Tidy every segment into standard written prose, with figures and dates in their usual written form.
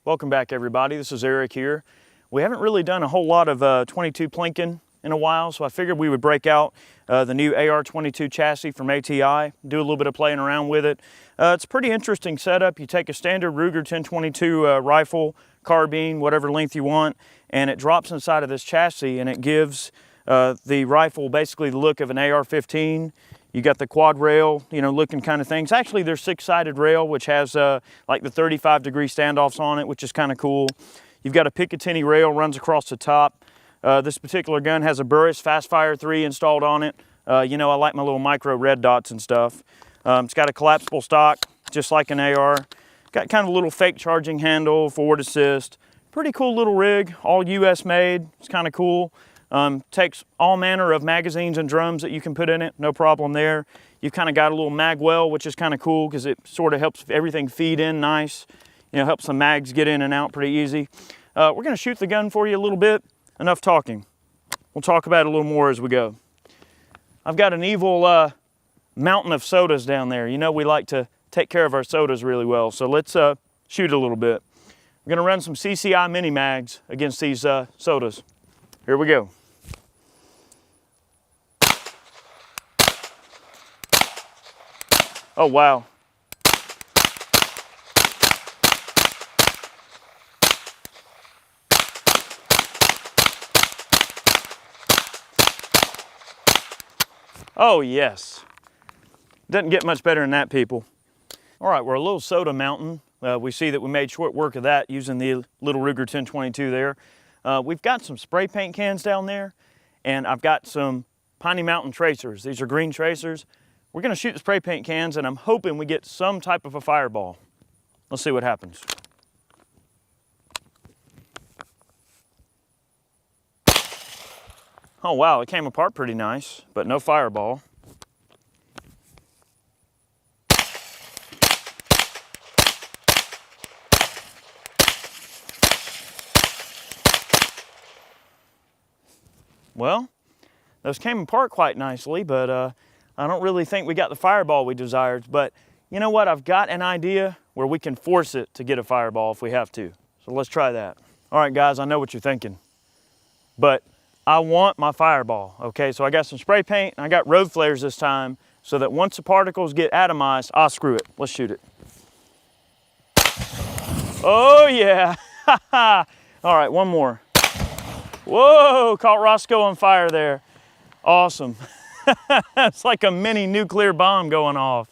Welcome back, everybody. This is Eric here. We haven't really done a whole lot of 22 plinking in a while, so I figured we would break out the new AR-22 chassis from ATI, do a little bit of playing around with it. It's a pretty interesting setup. You take a standard Ruger 1022 rifle, carbine, whatever length you want, and it drops inside of this chassis, and it gives the rifle basically the look of an AR-15. You got the quad rail, looking kind of things. Actually, there's six-sided rail, which has like the 35-degree standoffs on it, which is kind of cool. You've got a Picatinny rail runs across the top. This particular gun has a Burris Fastfire 3 installed on it. I like my little micro red dots and stuff. It's got a collapsible stock, just like an AR. Got kind of a little fake charging handle, forward assist. Pretty cool little rig, all US made. It's kind of cool. Takes all manner of magazines and drums that you can put in it, no problem there. You've kind of got a little mag well, which is kind of cool because it sort of helps everything feed in nice. Helps the mags get in and out pretty easy. We're going to shoot the gun for you a little bit. Enough talking. We'll talk about it a little more as we go. I've got an evil mountain of sodas down there. We like to take care of our sodas really well, so let's shoot a little bit. We're going to run some CCI mini mags against these sodas. Here we go. Oh, wow. Oh, yes. Doesn't get much better than that, people. All right, we're a little soda mountain. We see that we made short work of that using the little Ruger 1022 there. We've got some spray paint cans down there, and I've got some Piney Mountain tracers. These are green tracers. We're going to shoot the spray paint cans, and I'm hoping we get some type of a fireball. Let's see what happens. Oh wow, it came apart pretty nice, but no fireball. Well, those came apart quite nicely, but I don't really think we got the fireball we desired. But you know what? I've got an idea where we can force it to get a fireball if we have to. So let's try that. All right, guys, I know what you're thinking, but I want my fireball, okay? So I got some spray paint, and I got road flares this time, so that once the particles get atomized, screw it. Let's shoot it. Oh, yeah. All right, one more. Whoa, caught Roscoe on fire there. Awesome. It's like a mini nuclear bomb going off.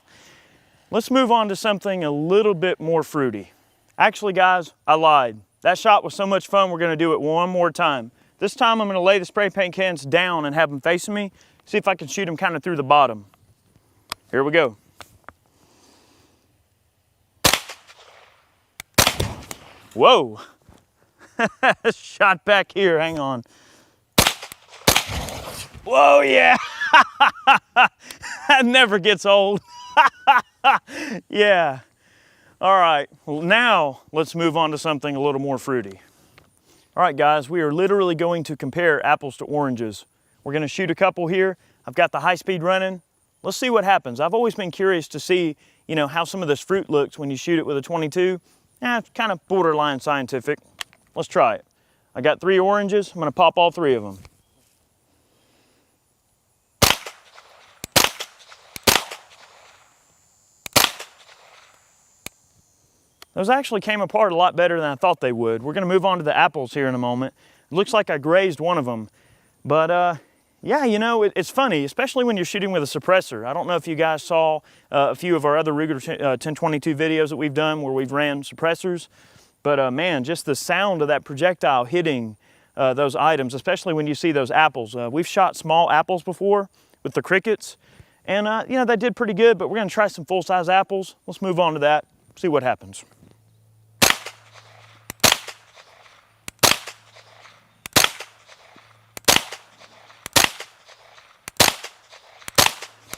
Let's move on to something a little bit more fruity. Actually, guys, I lied. That shot was so much fun, we're gonna do it one more time. This time I'm gonna lay the spray paint cans down and have them facing me, see if I can shoot them kind of through the bottom. Here we go. Whoa. Shot back here, hang on. Whoa, yeah. That never gets old. Yeah. All right, well, now let's move on to something a little more fruity. All right, guys, we are literally going to compare apples to oranges. We're gonna shoot a couple here. I've got the high speed running. Let's see what happens. I've always been curious to see, how some of this fruit looks when you shoot it with a 22. It's kind of borderline scientific. Let's try it. I got 3 oranges. I'm gonna pop all 3 of them. Those actually came apart a lot better than I thought they would. We're gonna move on to the apples here in a moment. It looks like I grazed one of them. But yeah, it's funny, especially when you're shooting with a suppressor. I don't know if you guys saw a few of our other Ruger 1022 videos that we've done where we've ran suppressors. But man, just the sound of that projectile hitting those items, especially when you see those apples. We've shot small apples before with the crickets, and they did pretty good, but we're gonna try some full-size apples. Let's move on to that, see what happens.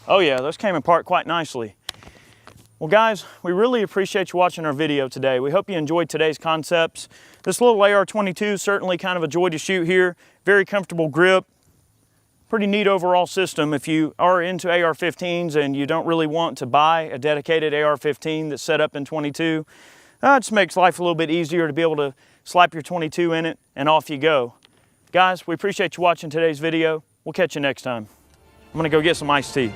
Oh yeah, those came apart quite nicely. Well guys, we really appreciate you watching our video today. We hope you enjoyed today's concepts. This little AR-22 is certainly kind of a joy to shoot here. Very comfortable grip. Pretty neat overall system. If you are into AR-15s and you don't really want to buy a dedicated AR-15 that's set up in 22, It just makes life a little bit easier to be able to slap your 22 in it and off you go. Guys, we appreciate you watching today's video. We'll catch you next time. I'm gonna go get some iced tea.